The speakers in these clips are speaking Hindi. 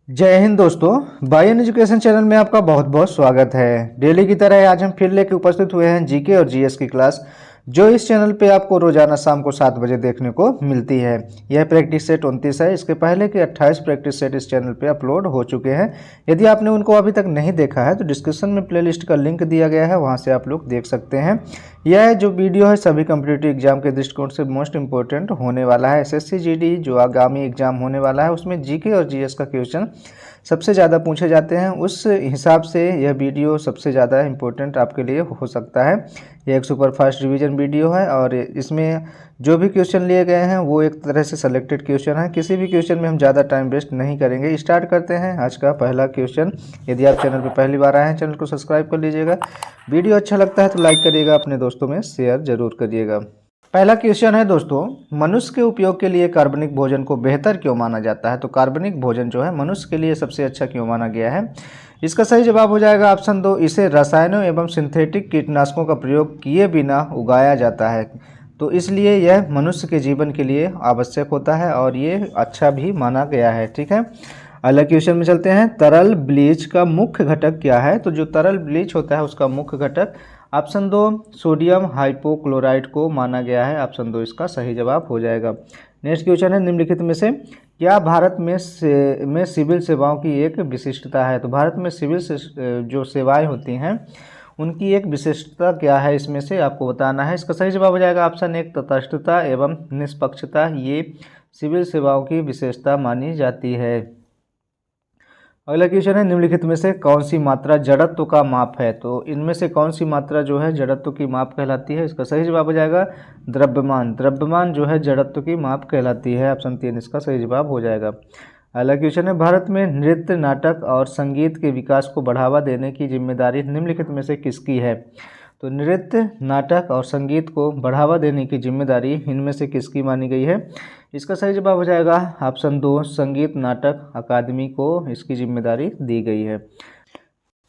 जय हिंद दोस्तों, बायन एजुकेशन चैनल में आपका बहुत बहुत स्वागत है। डेली की तरह आज हम फिर लेके उपस्थित हुए हैं जीके और जीएस की क्लास, जो इस चैनल पे आपको रोजाना शाम को 7 बजे देखने को मिलती है। यह प्रैक्टिस सेट 29 है। इसके पहले के 28 प्रैक्टिस सेट इस चैनल पे अपलोड हो चुके हैं। यदि आपने उनको अभी तक नहीं देखा है तो डिस्क्रिप्शन में प्लेलिस्ट का लिंक दिया गया है, वहाँ से आप लोग देख सकते हैं। यह जो वीडियो है सभी कम्पिटिटिव एग्जाम के दृष्टिकोण से मोस्ट इंपॉर्टेंट होने वाला है। एसएससी जीडी जो आगामी एग्जाम होने वाला है उसमें जीके और जीएस का क्वेश्चन सबसे ज़्यादा पूछे जाते हैं। उस हिसाब से यह वीडियो सबसे ज़्यादा इम्पोर्टेंट आपके लिए हो सकता है। यह एक सुपर फास्ट रिवीजन वीडियो है और इसमें जो भी क्वेश्चन लिए गए हैं वो एक तरह से सेलेक्टेड क्वेश्चन है। किसी भी क्वेश्चन में हम ज़्यादा टाइम वेस्ट नहीं करेंगे। स्टार्ट करते हैं आज का पहला क्वेश्चन। यदि आप चैनल पर पहली बार आए हैं चैनल को सब्सक्राइब कर लीजिएगा। वीडियो अच्छा लगता है तो लाइक करिएगा, अपने दोस्तों में शेयर जरूर करिएगा। पहला क्वेश्चन है दोस्तों, मनुष्य के उपयोग के लिए कार्बनिक भोजन को बेहतर क्यों माना जाता है? तो कार्बनिक भोजन जो है मनुष्य के लिए सबसे अच्छा क्यों माना गया है? इसका सही जवाब हो जाएगा ऑप्शन 2, इसे रसायनों एवं सिंथेटिक कीटनाशकों का प्रयोग किए बिना उगाया जाता है, तो इसलिए यह मनुष्य के जीवन के लिए आवश्यक होता है और ये अच्छा भी माना गया है। ठीक है, अगला क्वेश्चन में चलते हैं। तरल ब्लीच का मुख्य घटक क्या है? तो जो तरल ब्लीच होता है उसका मुख्य घटक ऑप्शन 2 सोडियम हाइपोक्लोराइड को माना गया है। ऑप्शन 2 इसका सही जवाब हो जाएगा। नेक्स्ट क्वेश्चन है, निम्नलिखित में से क्या भारत में सिविल सेवाओं की एक विशिष्टता है? तो भारत में सिविल जो सेवाएं होती हैं उनकी एक विशिष्टता क्या है, इसमें से आपको बताना है। इसका सही जवाब हो जाएगा ऑप्शन 1 तटस्थता एवं निष्पक्षता, ये सिविल सेवाओं की विशेषता मानी जाती है। अगला क्वेश्चन है, निम्नलिखित में से कौन सी मात्रा जड़त्व का माप है? तो इनमें से कौन सी मात्रा जो है जड़त्व की माप कहलाती है? इसका सही जवाब हो जाएगा द्रव्यमान। द्रव्यमान जो है जड़त्व की माप कहलाती है। ऑप्शन 3 इसका सही जवाब हो जाएगा। अगला क्वेश्चन है, भारत में नृत्य, नाटक और संगीत के विकास को बढ़ावा देने की जिम्मेदारी निम्नलिखित में से किसकी है? तो नृत्य, नाटक और संगीत को बढ़ावा देने की जिम्मेदारी इनमें से किसकी मानी गई है? इसका सही जवाब हो जाएगा ऑप्शन 2 संगीत नाटक अकादमी को इसकी जिम्मेदारी दी गई है।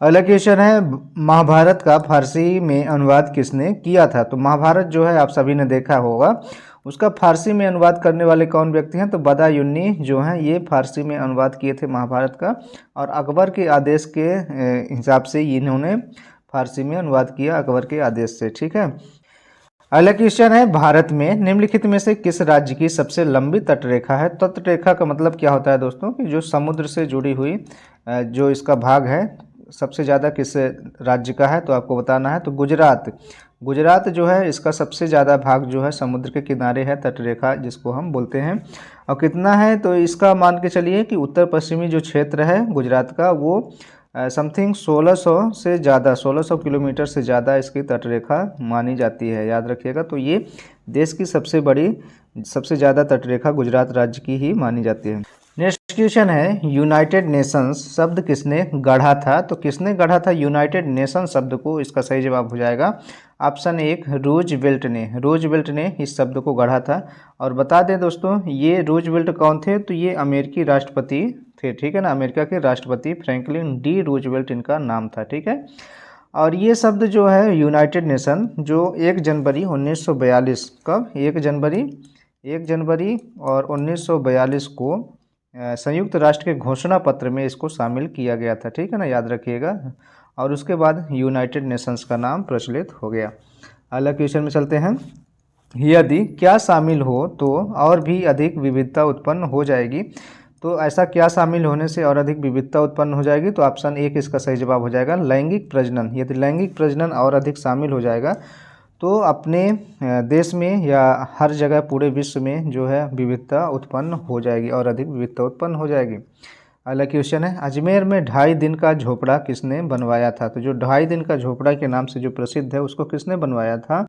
अगला क्वेश्चन है, महाभारत का फारसी में अनुवाद किसने किया था? तो महाभारत जो है आप सभी ने देखा होगा, उसका फारसी में अनुवाद करने वाले कौन व्यक्ति हैं? तो बदायूनी जो हैं ये फारसी में अनुवाद किए थे महाभारत का, और अकबर के आदेश के हिसाब से इन्होंने फारसी में अनुवाद किया, अकबर के आदेश से। ठीक है, अगला क्वेश्चन है, भारत में निम्नलिखित में से किस राज्य की सबसे लंबी तटरेखा है? तटरेखा का मतलब क्या होता है दोस्तों कि जो समुद्र से जुड़ी हुई जो इसका भाग है सबसे ज़्यादा किस राज्य का है? तो आपको बताना है। तो गुजरात, गुजरात जो है इसका सबसे ज़्यादा भाग जो है समुद्र के किनारे है, तटरेखा जिसको हम बोलते हैं। और कितना है? तो इसका मान के चलिए कि उत्तर पश्चिमी जो क्षेत्र है गुजरात का वो समथिंग 1600 से ज़्यादा, 1600 किलोमीटर से ज़्यादा इसकी तटरेखा मानी जाती है, याद रखिएगा। तो ये देश की सबसे बड़ी, सबसे ज़्यादा तटरेखा गुजरात राज्य की ही मानी जाती है। नेक्स्ट क्वेश्चन है, यूनाइटेड नेशंस शब्द किसने गढ़ा था? तो किसने गढ़ा था यूनाइटेड नेशन शब्द को? इसका सही जवाब हो जाएगा ऑप्शन 1 रूजवेल्ट ने। रूजवेल्ट ने इस शब्द को गढ़ा था। और बता दें दोस्तों, ये रूजवेल्ट कौन थे? तो ये अमेरिकी राष्ट्रपति थे। ठीक है ना, अमेरिका के राष्ट्रपति फ्रैंकलिन डी रूजवेल्ट इनका नाम था। ठीक है, और ये शब्द जो है यूनाइटेड नेशन जो 1 जनवरी 1942, कब? 1 जनवरी और 1942 को संयुक्त राष्ट्र के घोषणा पत्र में इसको शामिल किया गया था। ठीक है ना, याद रखिएगा। और उसके बाद यूनाइटेड नेशंस का नाम प्रचलित हो गया। अगला क्वेश्चन में चलते हैं, यदि क्या शामिल हो तो और भी अधिक विविधता उत्पन्न हो जाएगी? तो ऐसा क्या शामिल होने से और अधिक विविधता उत्पन्न हो जाएगी? तो ऑप्शन 1 इसका सही जवाब हो जाएगा लैंगिक प्रजनन। यदि लैंगिक प्रजनन और अधिक शामिल हो जाएगा तो अपने देश में या हर जगह पूरे विश्व में जो है विविधता उत्पन्न हो जाएगी और अधिक विविधता उत्पन्न हो जाएगी। अगला क्वेश्चन है, अजमेर में 2.5 दिन का झोपड़ा किसने बनवाया था? तो जो 2.5 दिन का झोपड़ा के नाम से जो प्रसिद्ध है उसको किसने बनवाया था?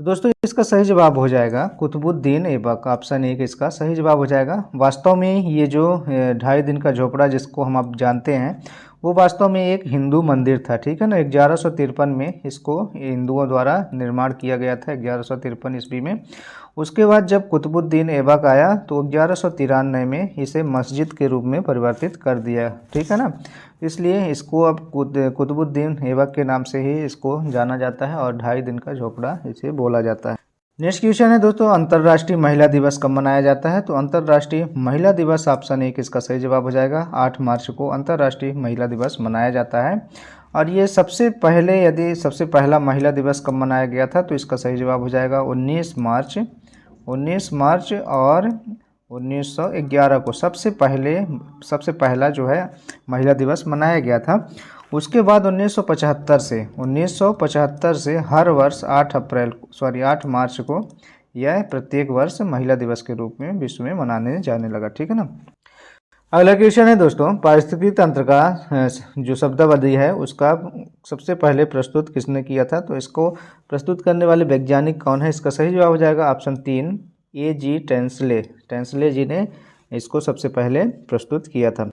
तो दोस्तों इसका सही जवाब हो जाएगा कुतुबुद्दीन ऐबक। ऑप्शन 1 इसका सही जवाब हो जाएगा। वास्तव में ये जो 2.5 दिन का झोपड़ा जिसको हम अब जानते हैं वो वास्तव में एक हिंदू मंदिर था। ठीक है ना, 1153 में इसको हिंदुओं द्वारा निर्माण किया गया था, 1153 ईस्वी में। उसके बाद जब कुतुबुद्दीन ऐबक आया तो 1193 में इसे मस्जिद के रूप में परिवर्तित कर दिया। ठीक है ना, इसलिए इसको अब कुतुबुद्दीन ऐबक के नाम से ही इसको जाना जाता है और 2.5 दिन का झोपड़ा इसे बोला जाता है। नेक्स्ट क्वेश्चन है दोस्तों, अंतर्राष्ट्रीय महिला दिवस कब मनाया जाता है? तो अंतर्राष्ट्रीय महिला दिवस ऑप्शन 1 इसका सही जवाब हो जाएगा। 8 मार्च को अंतर्राष्ट्रीय महिला दिवस मनाया जाता है। और ये सबसे पहले, यदि सबसे पहला महिला दिवस कब मनाया गया था तो इसका सही जवाब हो जाएगा 19 मार्च। 19 मार्च और 1911 को सबसे पहला जो है महिला दिवस मनाया गया था। उसके बाद 1975 से हर वर्ष 8 मार्च को यह प्रत्येक वर्ष महिला दिवस के रूप में विश्व में मनाने जाने लगा। ठीक है ना। अगला क्वेश्चन है दोस्तों, पारिस्थितिकी तंत्र का जो शब्दावली है उसका सबसे पहले प्रस्तुत किसने किया था? तो इसको प्रस्तुत करने वाले वैज्ञानिक कौन है? इसका सही जवाब हो जाएगा ऑप्शन 3 A.G. टेंसले जी ने इसको सबसे पहले प्रस्तुत किया था।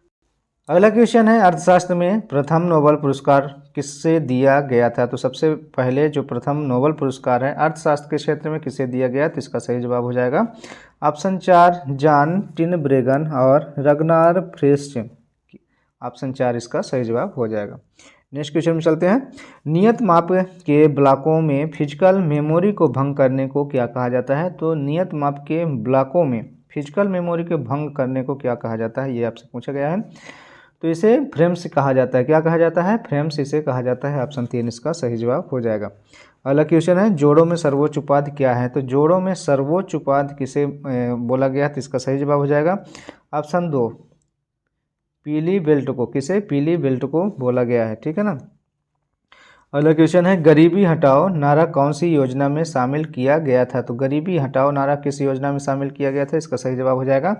अगला क्वेश्चन है, अर्थशास्त्र में प्रथम नोबेल पुरस्कार किससे दिया गया था? तो सबसे पहले जो प्रथम नोबेल पुरस्कार है अर्थशास्त्र के क्षेत्र में किसे दिया गया? तो इसका सही जवाब हो जाएगा ऑप्शन 4 जॉन टिनब्रेगन और रगनार फ्रेस्च। ऑप्शन 4 इसका सही जवाब हो जाएगा। नेक्स्ट क्वेश्चन में चलते हैं, नियत माप के ब्लॉकों में फिजिकल मेमोरी को भंग करने को क्या कहा जाता है? तो नियत माप के ब्लॉकों में फिजिकल मेमोरी के भंग करने को क्या कहा जाता है, ये आपसे पूछा गया है। तो इसे फ्रेम्स कहा जाता है। क्या कहा जाता है? फ्रेम्स इसे कहा जाता है। ऑप्शन 3 इसका सही जवाब हो जाएगा। अगला क्वेश्चन है, जोड़ों में सर्वोच्च उपाधि क्या है? तो जोड़ों में सर्वोच्च उपाधि किसे बोला गया? तो इसका सही जवाब हो जाएगा ऑप्शन 2 पीली बेल्ट को। किसे? पीली बेल्ट को बोला गया है। ठीक है ना। अगला क्वेश्चन है, गरीबी हटाओ नारा कौन सी योजना में शामिल किया गया था? तो गरीबी हटाओ नारा किस योजना में शामिल किया गया था? इसका सही जवाब हो जाएगा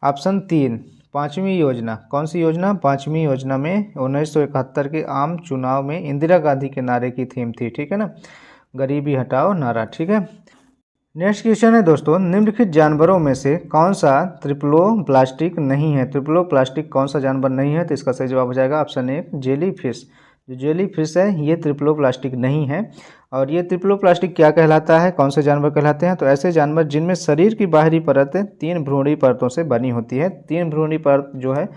ऑप्शन 3 5वीं योजना। कौन सी योजना? 5वीं योजना में 1971 के आम चुनाव में इंदिरा गांधी के नारे की थीम थी। ठीक है ना, गरीबी हटाओ नारा। ठीक है। नेक्स्ट क्वेश्चन है दोस्तों, निम्नलिखित जानवरों में से कौन सा ट्रिप्लोप्लास्टिक नहीं है? ट्रिप्लोप्लास्टिक कौन सा जानवर नहीं है? तो इसका सही जवाब हो जाएगा ऑप्शन 1 जेली फिश। जो जेली फिश है ये ट्रिप्लोप्लास्टिक नहीं है। और ये ट्रिप्लोप्लास्टिक क्या कहलाता है, कौन से जानवर कहलाते हैं? तो ऐसे जानवर जिनमें शरीर की बाहरी परत 3 भ्रूणी परतों से बनी होती है। 3 भ्रूणी परत जो है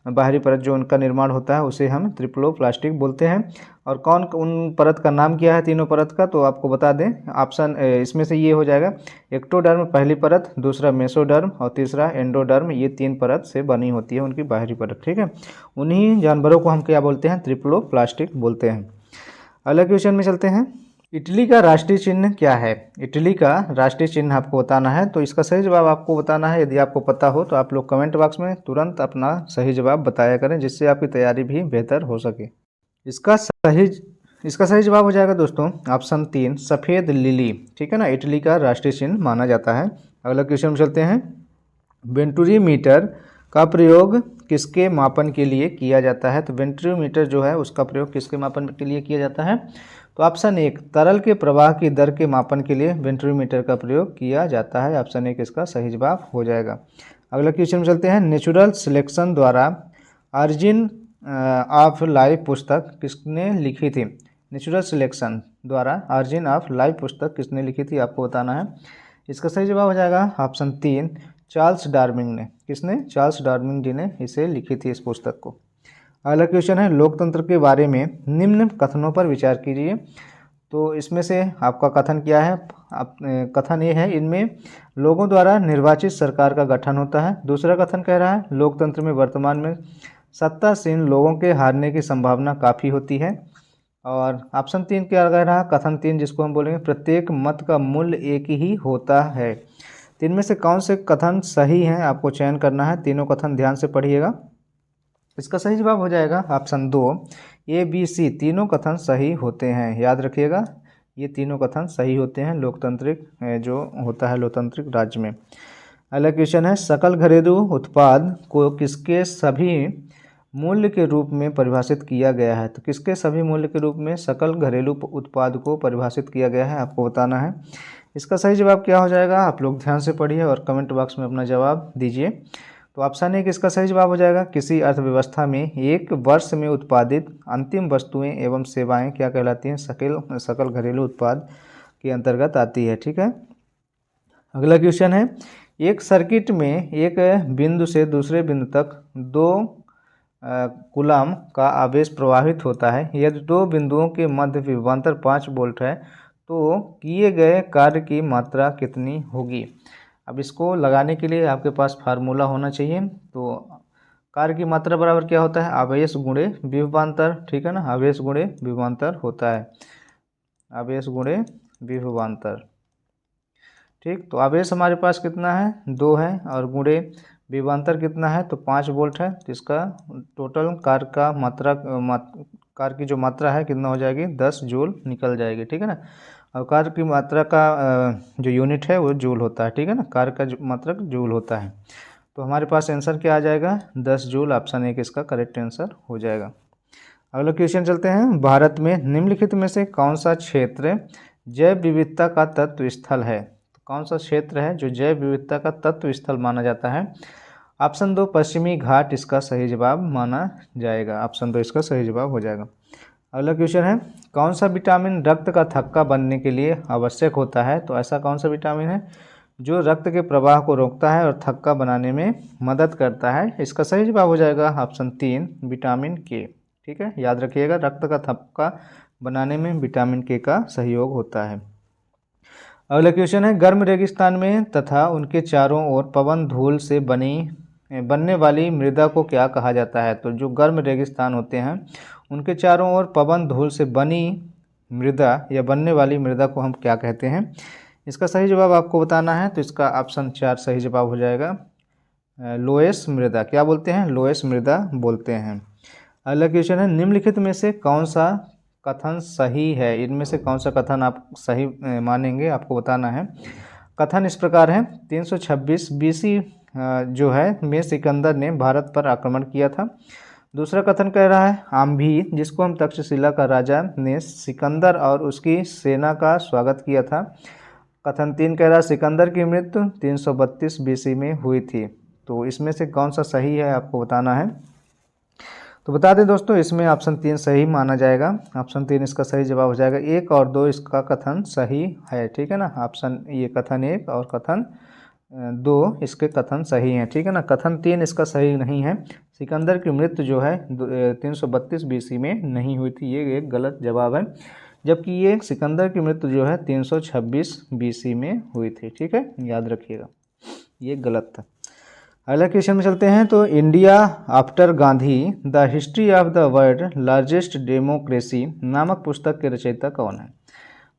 बाहरी परत जो उनका निर्माण होता है उसे हम ट्रिप्लोप्लास्टिक बोलते हैं। और कौन उन परत का नाम क्या है तीनों परत का? तो आपको बता दें, ऑप्शन इसमें से ये हो जाएगा एक्टोडर्म पहली परत, दूसरा मेसोडर्म और तीसरा एंडोडर्म। ये 3 परत से बनी होती है उनकी बाहरी परत। ठीक है, उन्हीं जानवरों को हम क्या बोलते हैं? ट्रिप्लोप्लास्टिक बोलते हैं। अगला क्वेश्चन में चलते हैं, इटली का राष्ट्रीय चिन्ह क्या है? इटली का राष्ट्रीय चिन्ह आपको बताना है। तो इसका सही जवाब आपको बताना है। यदि आपको पता हो तो आप लोग कमेंट बॉक्स में तुरंत अपना सही जवाब बताया करें, जिससे आपकी तैयारी भी बेहतर हो सके। इसका सही जवाब हो जाएगा दोस्तों ऑप्शन 3 सफ़ेद लिली। ठीक है ना, इटली का राष्ट्रीय चिन्ह माना जाता है। अगला क्वेश्चन में चलते हैं, वेंटुरीमीटर का प्रयोग किसके मापन के लिए किया जाता है? तो वेंटुरीमीटर जो है उसका प्रयोग किसके मापन के लिए किया जाता है? तो ऑप्शन 1 तरल के प्रवाह की दर के मापन के लिए वेंटुरीमीटर का प्रयोग किया जाता है। ऑप्शन 1 इसका सही जवाब हो जाएगा। अगला क्वेश्चन में चलते हैं, नेचुरल सिलेक्शन द्वारा ऑरिजिन ऑफ लाइफ पुस्तक किसने लिखी थी? नेचुरल सिलेक्शन द्वारा ऑरिजिन ऑफ लाइफ पुस्तक किसने लिखी थी, आपको बताना है। इसका सही जवाब हो जाएगा ऑप्शन 3 चार्ल्स डार्विन ने। किसने? चार्ल्स डार्विन जी ने इसे लिखी थी इस पुस्तक को। अगला क्वेश्चन है, लोकतंत्र के बारे में निम्न कथनों पर विचार कीजिए। तो इसमें से आपका कथन क्या है? कथन ये है, इनमें लोगों द्वारा निर्वाचित सरकार का गठन होता है। दूसरा कथन कह रहा है, लोकतंत्र में वर्तमान में सत्तासीन लोगों के हारने की संभावना काफ़ी होती है। और ऑप्शन 3 क्या कह रहा है? कथन 3 जिसको हम बोलेंगे, प्रत्येक मत का मूल्य एक ही होता है। तीन में से कौन से कथन सही हैं, आपको चयन करना है। तीनों कथन ध्यान से पढ़िएगा। इसका सही जवाब हो जाएगा ऑप्शन 2 ABC। तीनों कथन सही होते हैं, याद रखिएगा, ये तीनों कथन सही होते हैं लोकतांत्रिक जो होता है लोकतांत्रिक राज्य में। अगला क्वेश्चन है, सकल घरेलू उत्पाद को किसके सभी मूल्य के रूप में परिभाषित किया गया है? तो किसके सभी मूल्य के रूप में सकल घरेलू उत्पाद को परिभाषित किया गया है, आपको बताना है। इसका सही जवाब क्या हो जाएगा? आप लोग ध्यान से पढ़िए और कमेंट बॉक्स में अपना जवाब दीजिए। तो ऑप्शन 1 इसका सही जवाब हो जाएगा, किसी अर्थव्यवस्था में एक वर्ष में उत्पादित अंतिम वस्तुएं एवं सेवाएं क्या कहलाती हैं? सकल घरेलू उत्पाद के अंतर्गत आती है। ठीक है। अगला क्वेश्चन है, एक सर्किट में एक बिंदु से दूसरे बिंदु तक 2 कूलाम का आवेश प्रवाहित होता है। यदि 2 बिंदुओं के मध्य विभवांतर 5 वोल्ट है तो किए गए कार्य की मात्रा कितनी होगी। अब इसको लगाने के लिए आपके पास फार्मूला होना चाहिए। तो कार्य की मात्रा बराबर क्या होता है, आवेश गुणे विभवांतर, ठीक है ना, आवेश गुणे विभवांतर होता है, आवेश गुणे विभवांतर। ठीक, तो आवेश हमारे पास कितना है, 2 है, और गुणे विभवांतर कितना है, तो 5 वोल्ट है। तो इसका टोटल कार्य का मात्रा कार्य की जो मात्रा है कितना हो जाएगी, 10 जूल निकल जाएगी, ठीक है ना। और कार्य की मात्रा का जो यूनिट है वो जूल होता है, ठीक है ना, कार्य का मात्रक जूल होता है। तो हमारे पास आंसर क्या आ जाएगा, 10 जूल। ऑप्शन 1 इसका करेक्ट आंसर हो जाएगा। अगला क्वेश्चन चलते हैं। भारत में निम्नलिखित में से कौन सा क्षेत्र जैव विविधता का तत्व स्थल है। तो कौन सा क्षेत्र है जो जैव विविधता का तत्व स्थल माना जाता है। ऑप्शन 2 पश्चिमी घाट इसका सही जवाब माना जाएगा। ऑप्शन 2 इसका सही जवाब हो जाएगा। अगला क्वेश्चन है, कौन सा विटामिन रक्त का थक्का बनने के लिए आवश्यक होता है। तो ऐसा कौन सा विटामिन है जो रक्त के प्रवाह को रोकता है और थक्का बनाने में मदद करता है। इसका सही जवाब हो जाएगा ऑप्शन 3 विटामिन के। ठीक है, याद रखिएगा, रक्त का थक्का बनाने में विटामिन के का सहयोग होता है। अगला क्वेश्चन है, गर्म रेगिस्तान में तथा उनके चारों ओर पवन धूल से बनने वाली मृदा को क्या कहा जाता है। तो जो गर्म रेगिस्तान होते हैं उनके चारों ओर पवन धूल से बनी मृदा या बनने वाली मृदा को हम क्या कहते हैं। इसका सही जवाब आपको बताना है। तो इसका ऑप्शन 4 सही जवाब हो जाएगा। लोएस मृदा क्या बोलते हैं, लोएस मृदा बोलते हैं। अगला क्वेश्चन है, निम्नलिखित में से कौन सा कथन सही है। इनमें से कौन सा कथन आप सही मानेंगे, आपको बताना है। कथन इस प्रकार है, 326 BC जो है में सिकंदर ने भारत पर आक्रमण किया था। दूसरा कथन कह रहा है, आम्भी जिसको हम तक्षशिला का राजा ने सिकंदर और उसकी सेना का स्वागत किया था। कथन 3 कह रहा है, सिकंदर की मृत्यु 332 BC में हुई थी। तो इसमें से कौन सा सही है आपको बताना है। तो बता दें दोस्तों, इसमें ऑप्शन 3 सही माना जाएगा। ऑप्शन 3 इसका सही जवाब हो जाएगा। 1 और 2 इसका कथन सही है, ठीक है ना। ऑप्शन ये कथन 1 और कथन 2 इसके कथन सही हैं, ठीक है ना। कथन 3 इसका सही नहीं है। सिकंदर की मृत्यु जो है 332 BC में नहीं हुई थी, ये एक गलत जवाब है। जबकि ये सिकंदर की मृत्यु जो है 326 BC में हुई थी, ठीक है, याद रखिएगा, ये गलत था। अगला क्वेश्चन में चलते हैं। तो India after Gandhi the history of the world largest democracy नामक पुस्तक के रचयिता कौन है।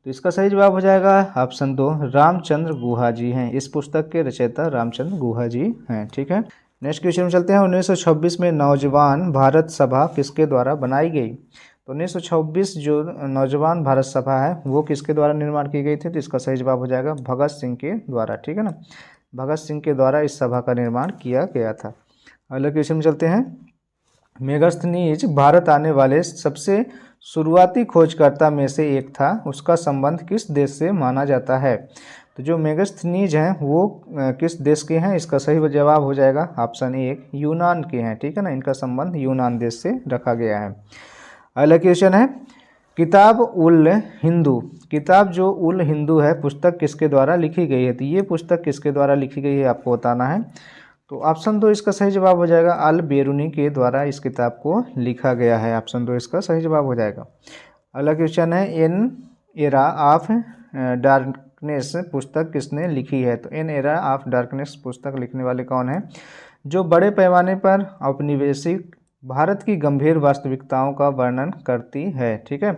तो इसका सही जवाब हो जाएगा ऑप्शन 2 रामचंद्र गुहा जी हैं। इस पुस्तक के रचयिता रामचंद्र गुहा जी हैं, ठीक है। नेक्स्ट क्वेश्चन में चलते हैं। 1926 में नौजवान भारत सभा किसके द्वारा बनाई गई। तो 1926 जो नौजवान भारत सभा है वो किसके द्वारा निर्माण की गई थी। तो इसका सही जवाब हो जाएगा भगत सिंह के द्वारा, ठीक है ना। भगत सिंह के द्वारा इस सभा का निर्माण किया गया था। अगले क्वेश्चन में चलते हैं। मेगास्थनीज भारत आने वाले सबसे शुरुआती खोजकर्ता में से एक था, उसका संबंध किस देश से माना जाता है। तो जो मेगास्थनीज हैं वो किस देश के हैं। इसका सही जवाब हो जाएगा ऑप्शन 1 यूनान के हैं, ठीक है ना। इनका संबंध यूनान देश से रखा गया है। अगला क्वेश्चन है, किताब उल हिंदू, किताब जो उल हिंदू है पुस्तक किसके द्वारा लिखी गई है। तो ये पुस्तक किसके द्वारा लिखी गई है आपको बताना है। तो ऑप्शन 2 इसका सही जवाब हो जाएगा अल बेरूनी के द्वारा इस किताब को लिखा गया है। ऑप्शन 2 इसका सही जवाब हो जाएगा। अगला क्वेश्चन है, एन एरा ऑफ डार्कनेस पुस्तक किसने लिखी है। तो एन एरा ऑफ डार्कनेस पुस्तक लिखने वाले कौन हैं, जो बड़े पैमाने पर औपनिवेशिक भारत की गंभीर वास्तविकताओं का वर्णन करती है, ठीक है।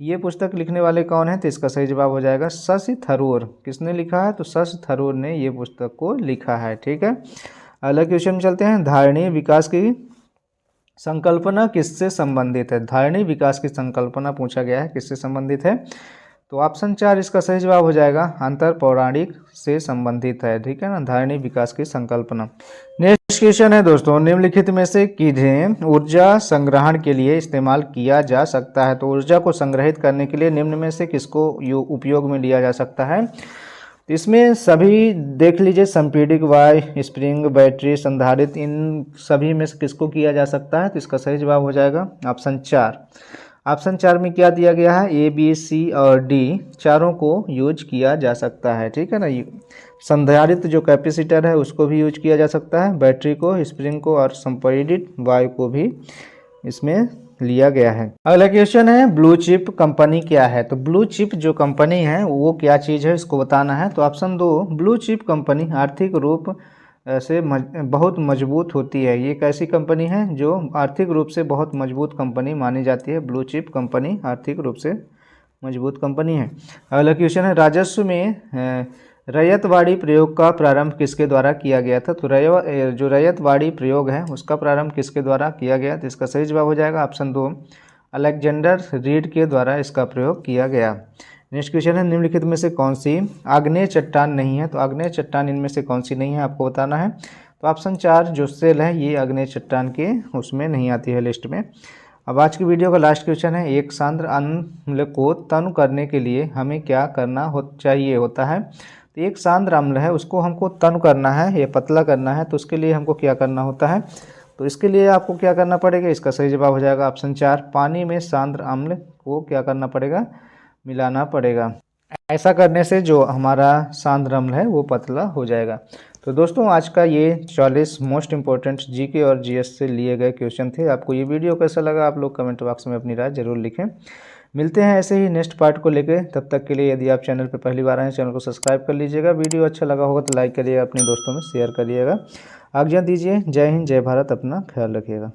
ये पुस्तक लिखने वाले कौन हैं। तो इसका सही जवाब हो जाएगा शशि थरूर। किसने लिखा है। तो शशि थरूर ने ये पुस्तक को लिखा है, ठीक है। अगला क्वेश्चन में चलते हैं। धारणीय विकास की संकल्पना किससे संबंधित है। धारणीय विकास की संकल्पना पूछा गया है, किससे संबंधित है। तो ऑप्शन 4 इसका सही जवाब हो जाएगा अंतर पौराणिक से संबंधित है, ठीक है ना, धारणीय विकास की संकल्पना। नेक्स्ट क्वेश्चन है दोस्तों, निम्नलिखित में से किन्हें ऊर्जा संग्रहण के लिए इस्तेमाल किया जा सकता है। तो ऊर्जा को संग्रहित करने के लिए निम्न में से किसको उपयोग में लिया जा सकता है। तो इसमें सभी देख लीजिए, संपीड़ित वायु, स्प्रिंग, बैटरी, संधारित्र, इन सभी में से किसको किया जा सकता है। तो इसका सही जवाब हो जाएगा ऑप्शन 4। ऑप्शन 4 में क्या दिया गया है, A, B, C और D चारों को यूज किया जा सकता है, ठीक है ना। संधारित्र जो कैपेसिटर है उसको भी यूज किया जा सकता है, बैटरी को, स्प्रिंग को और संपीड़ित वायु को भी इसमें लिया गया है। अगला क्वेश्चन है ब्लू चिप कंपनी क्या है। तो ब्लू चिप जो कंपनी है वो क्या चीज़ है इसको बताना है। तो ऑप्शन 2, ब्लू चिप कंपनी आर्थिक रूप से बहुत मजबूत होती है। ये एक ऐसी कंपनी है जो आर्थिक रूप से बहुत मजबूत कंपनी मानी जाती है। ब्लू चिप कंपनी आर्थिक रूप से मजबूत कंपनी है। अगला क्वेश्चन है राजस्व में रैयतवाड़ी प्रयोग का प्रारंभ किसके द्वारा किया गया था। तो जो रैयतवाड़ी प्रयोग है उसका प्रारंभ किसके द्वारा किया गया। तो इसका सही जवाब हो जाएगा ऑप्शन 2, अलेक्जेंडर रीड के द्वारा इसका प्रयोग किया गया। नेक्स्ट क्वेश्चन है निम्नलिखित में से कौन सी आग्नेय चट्टान नहीं है। तो आग्नेय चट्टान इनमें से कौन सी नहीं है आपको बताना है। तो ऑप्शन 4 जो सेल है ये आग्नेय चट्टान के उसमें नहीं आती है लिस्ट में। अब आज की वीडियो का लास्ट क्वेश्चन है एक सांद्र अम्ल को तनु करने के लिए हमें क्या करना चाहिए होता है। तो एक सांद्र अम्ल है उसको हमको तनु करना है या पतला करना है तो उसके लिए हमको क्या करना होता है। तो इसके लिए आपको क्या करना पड़ेगा, इसका सही जवाब हो जाएगा ऑप्शन 4, पानी में सांद्र अम्ल को क्या करना पड़ेगा, मिलाना पड़ेगा। ऐसा करने से जो हमारा सांद्र अम्ल है वो पतला हो जाएगा। तो दोस्तों आज का ये 40 मोस्ट इंपॉर्टेंट जीके और जीएस से लिए गए क्वेश्चन थे। आपको ये वीडियो कैसा लगा आप लोग कमेंट बॉक्स में अपनी राय जरूर लिखें। मिलते हैं ऐसे ही नेक्स्ट पार्ट को लेकर, तब तक के लिए यदि आप चैनल पर पहली बार आए चैनल को सब्सक्राइब कर लीजिएगा। वीडियो अच्छा लगा होगा तो लाइक करिएगा, अपने दोस्तों में शेयर करिएगा। आज्ञा दीजिए, जय हिंद जय भारत, अपना ख्याल रखिएगा।